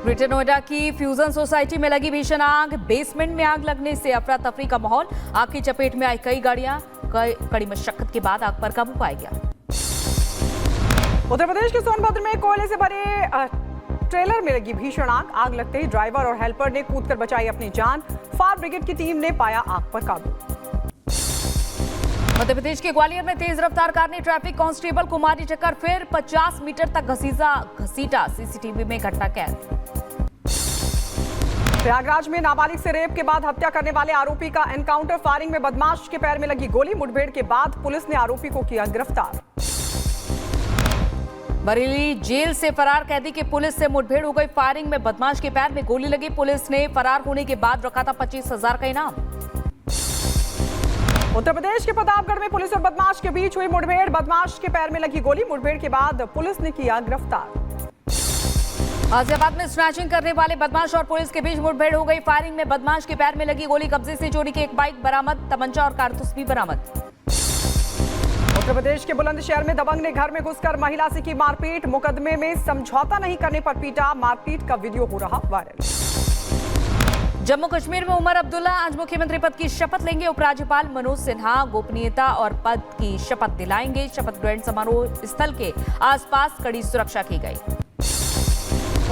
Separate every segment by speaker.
Speaker 1: Greater Noida की fusion society में लगी भीषण आग। बेसमेंट में आग लगने से अफरा तफरी का माहौल। आग की चपेट में आई कई गाड़ियां। कड़ी मशक्कत के बाद आग पर काबू पाया गया।
Speaker 2: उत्तर प्रदेश के सोनभद्र में कोयले से भरे ट्रेलर में लगी भीषण आग। आग लगते ही ड्राइवर और हेल्पर ने कूदकर बचाई अपनी जान। फायर ब्रिगेड की टीम ने पाया आग पर काबू।
Speaker 1: मध्य प्रदेश के ग्वालियर में तेज रफ्तार कार ने ट्रैफिक कांस्टेबल को मारी टक्कर। फिर 50 मीटर तक घसीटा। सीसीटीवी में घटना कैद।
Speaker 2: प्रयागराज में नाबालिग से रेप के बाद हत्या करने वाले आरोपी का एनकाउंटर। फायरिंग में बदमाश के पैर में लगी गोली। मुठभेड़ के बाद पुलिस ने आरोपी को किया गिरफ्तार।
Speaker 1: बरेली जेल से फरार कैदी की पुलिस से मुठभेड़ हो गई। फायरिंग में बदमाश के पैर में गोली लगी। पुलिस ने फरार होने के बाद रखा था 25,000 का इनाम।
Speaker 2: उत्तर प्रदेश के प्रतापगढ़ में पुलिस और बदमाश के बीच हुई मुठभेड़। बदमाश के पैर में लगी गोली। मुठभेड़ के बाद पुलिस ने किया गिरफ्तार।
Speaker 1: गाजियाबाद में स्नैचिंग करने वाले बदमाश और पुलिस के बीच मुठभेड़ हो गई। फायरिंग में बदमाश के पैर में लगी गोली। कब्जे से चोरी की एक बाइक बरामद। तमंचा और कारतूस भी बरामद।
Speaker 2: उत्तर प्रदेश के बुलंदशहर में दबंग ने घर में घुसकर महिला से की मारपीट। मुकदमे में समझौता नहीं करने पर पीटा। मारपीट का वीडियो हो रहा वायरल।
Speaker 1: जम्मू कश्मीर में उमर अब्दुल्ला आज मुख्यमंत्री पद की शपथ लेंगे। उपराज्यपाल मनोज सिन्हा गोपनीयता और पद की शपथ दिलाएंगे। शपथ ग्रहण समारोह स्थल के आसपास कड़ी सुरक्षा की गई।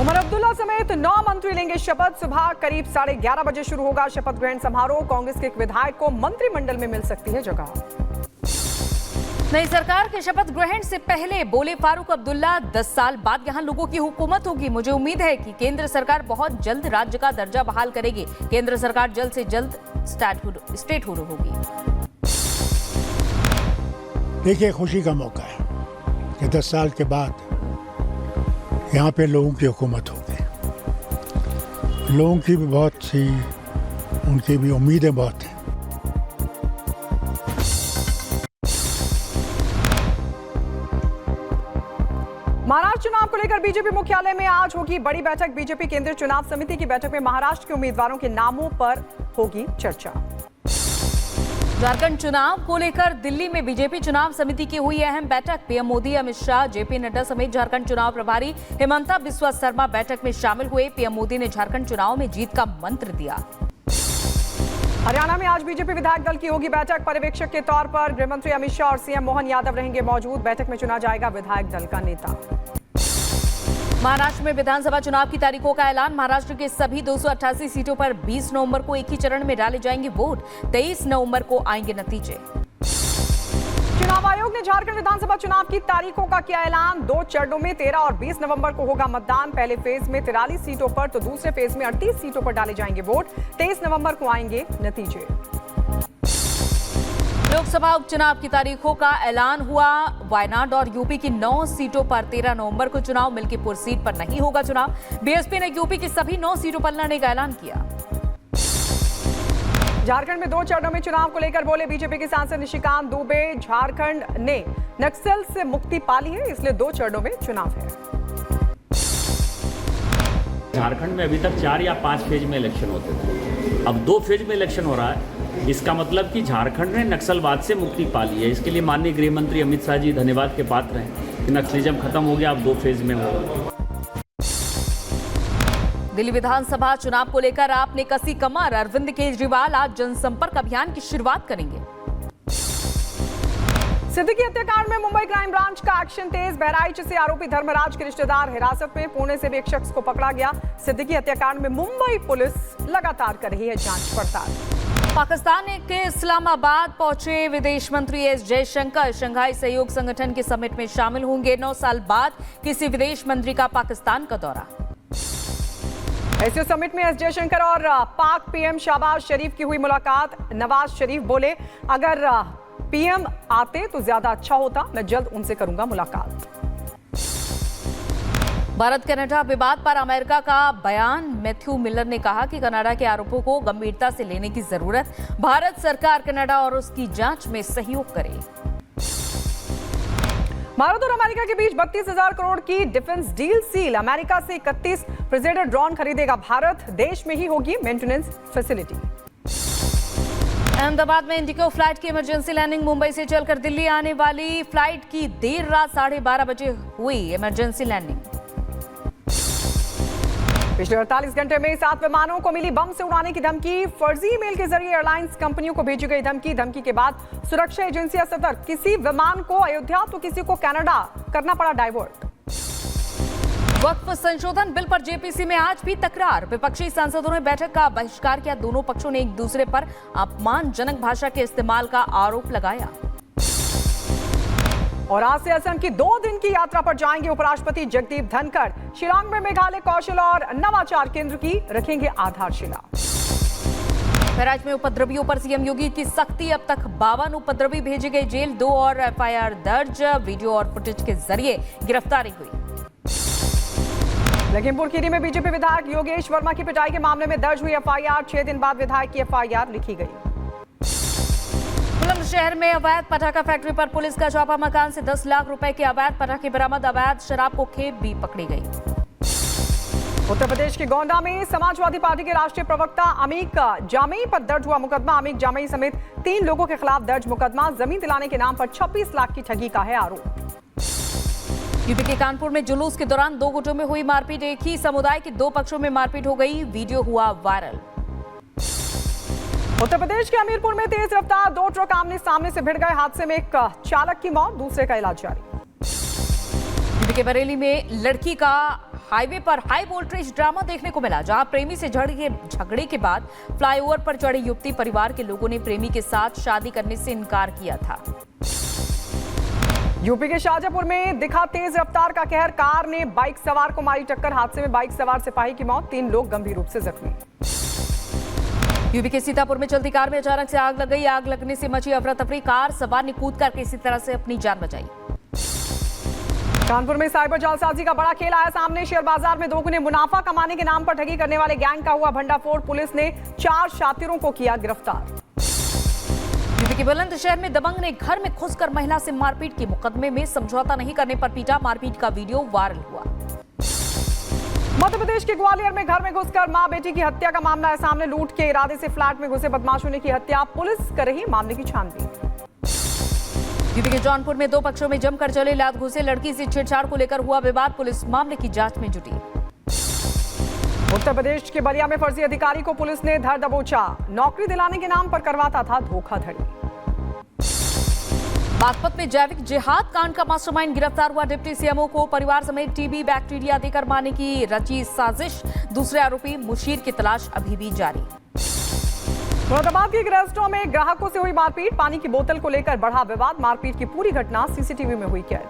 Speaker 2: उमर अब्दुल्ला समेत 9 मंत्री लेंगे शपथ। सुबह करीब 11:30 बजे शुरू होगा शपथ ग्रहण समारोह। कांग्रेस के एक विधायक को मंत्रिमंडल में मिल सकती है जगह।
Speaker 1: नई सरकार के शपथ ग्रहण से पहले बोले फारूक अब्दुल्ला, 10 साल बाद यहां लोगों की हुकूमत होगी। मुझे उम्मीद है कि केंद्र सरकार बहुत जल्द राज्य का दर्जा बहाल करेगी। केंद्र सरकार जल्द से जल्द स्टेटहुड होगी।
Speaker 3: देखिए, खुशी का मौका है कि 10 साल के बाद यहाँ पे लोगों की हुकूमत होगी। लोगों की भी बहुत सी, उनकी भी उम्मीदें बहुत हैं।
Speaker 2: महाराष्ट्र चुनाव को लेकर बीजेपी मुख्यालय में आज होगी बड़ी बैठक। बीजेपी केंद्रीय चुनाव समिति की बैठक में महाराष्ट्र के उम्मीदवारों के नामों पर होगी चर्चा।
Speaker 1: झारखंड चुनाव को लेकर दिल्ली में बीजेपी चुनाव समिति की हुई अहम बैठक। पीएम मोदी, अमित शाह, जेपी नड्डा समेत झारखंड चुनाव प्रभारी हेमंता बिस्वा शर्मा बैठक में शामिल हुए। पीएम मोदी ने झारखंड चुनाव में जीत का मंत्र दिया।
Speaker 2: हरियाणा में आज बीजेपी विधायक दल की होगी बैठक। पर्यवेक्षक के तौर पर गृहमंत्री अमित शाह और सीएम मोहन यादव रहेंगे मौजूद। बैठक में चुना जाएगा विधायक दल का नेता।
Speaker 1: महाराष्ट्र में विधानसभा चुनाव की तारीखों का ऐलान। महाराष्ट्र के सभी 288 सीटों पर 20 नवंबर को एक ही चरण में डाले जाएंगे वोट। 23 नवंबर को आएंगे नतीजे।
Speaker 2: चुनाव आयोग ने झारखंड विधानसभा चुनाव की तारीखों का किया ऐलान। 2 चरणों में 13 और 20 नवंबर को होगा मतदान। पहले फेज में 43 सीटों पर तो दूसरे फेज में 38 सीटों पर डाले जाएंगे वोट। 23 नवंबर को आएंगे नतीजे।
Speaker 1: लोकसभा उपचुनाव की तारीखों का ऐलान हुआ। वायनाड और यूपी की 9 सीटों पर 13 नवंबर को चुनाव। मिल्कीपुर सीट पर नहीं होगा चुनाव। बीएसपी ने यूपी की सभी 9 सीटों पर लड़ने का ऐलान किया।
Speaker 2: झारखंड में 2 चरणों में चुनाव को लेकर बोले बीजेपी के सांसद निशिकांत दुबे। झारखंड ने नक्सल से मुक्ति पा ली है, इसलिए 2 चरणों में चुनाव है।
Speaker 4: झारखंड में अभी तक 4 या 5 फेज में इलेक्शन होते थे, अब 2 फेज में इलेक्शन हो रहा है। इसका मतलब कि झारखंड ने नक्सलवाद से मुक्ति पा ली है। इसके लिए माननीय गृह मंत्री अमित शाह जी धन्यवाद के पात्र हैं कि नक्सलिज्म खत्म हो गया, अब 2 फेज में होगा।
Speaker 1: दिल्ली विधानसभा चुनाव को लेकर आपने कसी कमर। अरविंद केजरीवाल आज जनसंपर्क अभियान की शुरुआत करेंगे।
Speaker 2: सिद्दीकी हत्याकांड में मुंबई क्राइम ब्रांच का एक्शन तेज। बहराइच से आरोपी धर्मराज के रिश्तेदार हिरासत में। पुणे से भी एक शख्स को पकड़ा गया। सिद्दीकी हत्याकांड में मुंबई पुलिस लगातार कर रही है जांच पड़ताल।
Speaker 1: पाकिस्तान के इस्लामाबाद पहुंचे विदेश मंत्री एस जयशंकर। शंघाई सहयोग संगठन के समिट में शामिल होंगे। 9 साल बाद किसी विदेश मंत्री का पाकिस्तान का दौरा।
Speaker 2: एससीओ समिट में एस जयशंकर और पाक पीएम शहबाज शरीफ की हुई मुलाकात। नवाज शरीफ बोले, अगर पीएम आते तो ज्यादा अच्छा होता, मैं जल्द उनसे करूंगा मुलाकात।
Speaker 1: भारत कनाडा विवाद पर अमेरिका का बयान। मैथ्यू मिलर ने कहा कि कनाडा के आरोपों को गंभीरता से लेने की जरूरत। भारत सरकार कनाडा और उसकी जांच में सहयोग करे।
Speaker 2: भारत और अमेरिका के बीच 32,000 करोड़ की डिफेंस डील सील। अमेरिका से 31 प्रेजेडर ड्रोन खरीदेगा भारत। देश में ही होगी मेंटेनेंस फैसिलिटी।
Speaker 1: अहमदाबाद में इंडिगो फ्लाइट की इमरजेंसी लैंडिंग। मुंबई से चलकर दिल्ली आने वाली फ्लाइट की देर रात 12:30 बजे हुई इमरजेंसी लैंडिंग।
Speaker 2: पिछले 48 घंटे में 7 विमानों को मिली बम से उड़ाने की धमकी। फर्जी ईमेल के जरिए एयरलाइंस कंपनियों को भेजी गई धमकी के बाद सुरक्षा एजेंसियां सतर्क। किसी विमान को अयोध्या तो किसी को कनाडा करना पड़ा डाइवर्ट।
Speaker 1: वक्फ संशोधन बिल पर जेपीसी में आज भी तकरार। विपक्षी सांसदों ने बैठक का बहिष्कार किया। दोनों पक्षों ने एक दूसरे पर अपमानजनक भाषा के इस्तेमाल का आरोप लगाया।
Speaker 2: और आज से असम की 2 दिन की यात्रा पर जाएंगे उपराष्ट्रपति जगदीप धनखड़। शिलांग में मेघालय कौशल और नवाचार केंद्र की रखेंगे आधारशिला।
Speaker 1: बहराइच में उपद्रवियों पर सीएम योगी की सख्ती। अब तक 52 उपद्रवी भेजे गए जेल। 2 और एफआईआर दर्ज। वीडियो और फुटेज के जरिए गिरफ्तारी हुई।
Speaker 2: लखीमपुर खीरी में बीजेपी विधायक योगेश वर्मा की पिटाई के मामले में दर्ज हुई एफआईआर। 6 दिन बाद विधायक की एफआईआर लिखी गई।
Speaker 1: बुलंदशहर में अवैध पटाखा फैक्ट्री पर पुलिस का छापा। मकान से 10 लाख रुपए के अवैध पटाखे बरामद। अवैध शराब को खेप भी पकड़ी गई।
Speaker 2: उत्तर प्रदेश के गोंडा में समाजवादी पार्टी के राष्ट्रीय प्रवक्ता अमीक जामई पर दर्ज हुआ मुकदमा। अमीक जामई समेत 3 लोगों के खिलाफ दर्ज मुकदमा। जमीन दिलाने के नाम पर 26 लाख की ठगी का है आरोप।
Speaker 1: यूपी के कानपुर में जुलूस के दौरान 2 गुटों में हुई मारपीट। एक ही समुदाय के 2 पक्षों में मारपीट हो गई। वीडियो हुआ वायरल।
Speaker 2: उत्तर प्रदेश के हमीरपुर में तेज रफ्तार 2 ट्रक आमने सामने से भिड़ गए। हादसे में एक चालक की मौत, दूसरे का इलाज जारी।
Speaker 1: यूपी के बरेली में लड़की का हाईवे पर हाई वोल्टेज ड्रामा देखने को मिला, जहां प्रेमी से झगड़े के बाद फ्लाईओवर पर चढ़ी युवती परिवार के लोगों ने प्रेमी के साथ शादी करने से इनकार किया था।
Speaker 2: यूपी के शाहजहांपुर में दिखा तेज रफ्तार का कहर। कार ने बाइक सवार को मारी टक्कर। हादसे में बाइक सवार सिपाही की मौत, 3 लोग गंभीर रूप से जख्मी।
Speaker 1: यूपी के सीतापुर में चलती कार में अचानक से आग लग गई। आग लगने से मची अफरा तफरी। कार सवार ने कूद कर किसी तरह से अपनी जान बचाई।
Speaker 2: कानपुर में साइबर जालसाजी का बड़ा खेल आया सामने। शेयर बाजार में 2 गुने मुनाफा कमाने के नाम पर ठगी करने वाले गैंग का हुआ भंडाफोड़। पुलिस ने 4 शातिरों को किया गिरफ्तार।
Speaker 1: यूपी के बुलंदशहर में दबंग ने घर में घुसकर महिला से मारपीट की। मुकदमे में समझौता नहीं करने पर पीटा। मारपीट का वीडियो वायरल हुआ।
Speaker 2: मध्य प्रदेश के ग्वालियर में घर में घुसकर मां बेटी की हत्या का मामला है सामने। लूट के इरादे से फ्लैट में घुसे बदमाशों ने की हत्या। पुलिस कर रही मामले की छानबीन।
Speaker 1: यूपी के जौनपुर में 2 पक्षों में जमकर चले लात घुसे। लड़की से छेड़छाड़ को लेकर हुआ विवाद। पुलिस मामले की जांच में जुटी।
Speaker 2: उत्तर प्रदेश के बलिया में फर्जी अधिकारी को पुलिस ने धर दबोचा। नौकरी दिलाने के नाम पर करवाता था धोखाधड़ी।
Speaker 1: बागपत में जैविक जिहाद कांड का मास्टरमाइंड गिरफ्तार हुआ। डिप्टी सीएमओ को परिवार समेत टीबी बैक्टीरिया देकर मारने की रची साजिश। दूसरे आरोपी मुशीर की तलाश अभी भी जारी।
Speaker 2: मुरादाबाद के रेस्टोरेंट में ग्राहकों से हुई मारपीट। पानी की बोतल को लेकर बढ़ा विवाद। मारपीट की पूरी घटना सीसीटीवी में हुई कैद।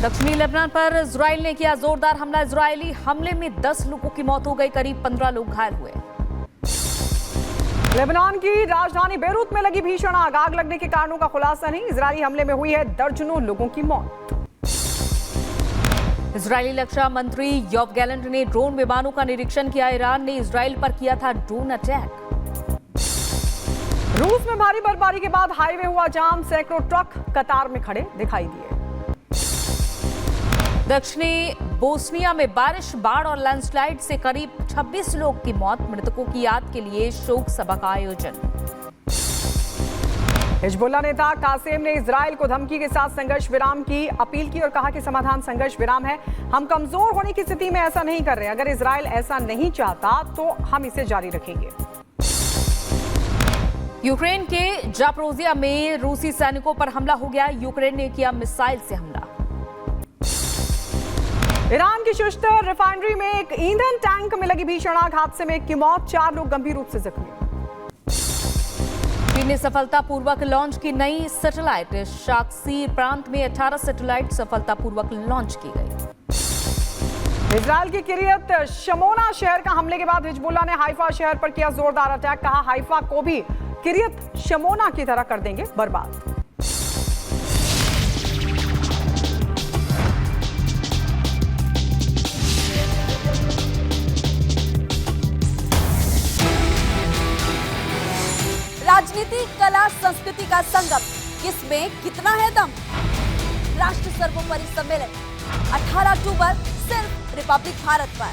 Speaker 1: दक्षिणी लेबनान पर इजराइल ने किया जोरदार हमला। इजरायली हमले में 10 लोगों की मौत हो गई। करीब 15 लोग घायल हुए।
Speaker 2: लेबनान की राजधानी बेरूत में लगी भीषण आग। आग लगने के कारणों का खुलासा नहीं। इजरायली हमले में हुई है दर्जनों लोगों की मौत।
Speaker 1: इजरायली रक्षा मंत्री योव गैलेंट ने ड्रोन विमानों का निरीक्षण किया। ईरान ने इजराइल पर किया था ड्रोन अटैक।
Speaker 2: रूस में भारी बर्फबारी के बाद हाईवे हुआ जाम। सैकड़ों ट्रक कतार में खड़े दिखाई दिए।
Speaker 1: दक्षिणी बोस्निया में बारिश, बाढ़ और लैंडस्लाइड से करीब 26 लोग की मौत। मृतकों की याद के लिए शोक सभा का आयोजन।
Speaker 2: हिजबुल्लाह नेता कासेम ने इजराइल को धमकी के साथ संघर्ष विराम की अपील की और कहा कि समाधान संघर्ष विराम है। हम कमजोर होने की स्थिति में ऐसा नहीं कर रहे। अगर इजराइल ऐसा नहीं चाहता तो हम इसे जारी रखेंगे।
Speaker 1: यूक्रेन के जापोरोजिया में रूसी सैनिकों पर हमला हो गया। यूक्रेन ने किया मिसाइल से हमला।
Speaker 2: ईरान की शुश्तर रिफाइनरी में एक ईंधन टैंक में लगी भीषण आग। हादसे में 1 की मौत, 4 लोग गंभीर रूप से जख्मी।
Speaker 1: चीन ने सफलतापूर्वक लॉन्च की नई सैटेलाइट। शाक्सी प्रांत में 18 सैटेलाइट सफलतापूर्वक लॉन्च की गई।
Speaker 2: इजराइल की किरियत शमोना शहर का हमले के बाद हिजबुल्लाह ने हाइफा शहर पर किया जोरदार अटैक। कहा हाइफा को भी किरियत शमोना की तरह कर देंगे बर्बाद।
Speaker 5: राजनीति, कला, संस्कृति का संगम, किसमें कितना है दम। राष्ट्र सर्वोपरि सम्मेलन 18 अक्टूबर सिर्फ रिपब्लिक भारत पर।